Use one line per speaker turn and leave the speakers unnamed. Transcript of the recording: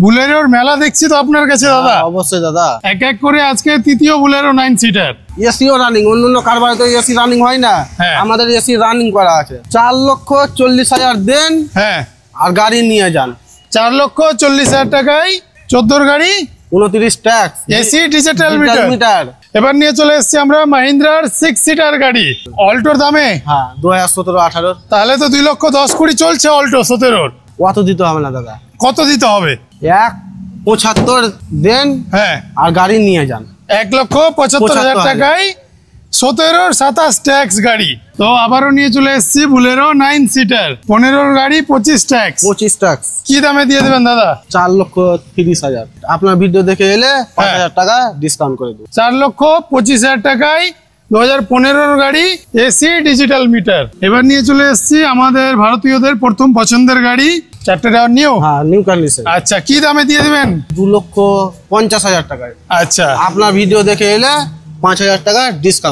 বুলেরোর মেলা দেখছি তো আপনার কাছে দাদা।
অবশ্যই দাদা,
এক এক করে আজকে তৃতীয় বুলেরো 9 সিটার।
এসিও রানিং, অন্য কারবার তো এসি রানিং হয় না, আমাদের এসি রানিং করা আছে। 4,40,000 দেন,
হ্যাঁ,
আর গাড়ি নিয়ে যান।
4,40,000 টাকায় 14 গাড়ি,
29 ট্যাক্স,
এসি ডিজিটাল মিটার। এবার নিয়ে চলে এসেছি আমরা মাহিন্দ্রার 6 সিটার গাড়ি অল্টোর দামে।
হ্যাঁ, 2017-18।
তাহলে তো 2,10,20,000 চলছে অল্টো 17।
অত দিতে হবে না দাদা।
কত দিতে হবে?
1,75,000 দেন,
হ্যাঁ,
আর গাড়ি নিয়ে যান।
1,75,000 টাকায় 17 27 ট্যাক্স গাড়ি। তো আবারও নিয়ে চলে এসেছি বুলেরো 9 সিটার, 15 গাড়ি 25 ট্যাক্স।
25 ট্যাক্স
কি দামে দিয়ে দেবেন দাদা?
4,30,000। আপনার ভিডিও দেখে এলে 5,000 টাকা ডিসকাউন্ট করে দেবো।
4,25,000 টাকায় 2015 গাড়ি, এসি ডিজিটাল মিটার। এবার নিয়ে চলে এসেছি আমাদের ভারতীয়দের প্রথম পছন্দের গাড়ি, 4টে টায়ার নিউ।
হ্যাঁ, নিউ কন্ডিশন।
আচ্ছা, কি দামে দিয়ে দেবেন?
2,50,000 টাকায়।
আচ্ছা,
আপনার ভিডিও দেখে এলে 5,000 টাকা ডিসকাউন্ট।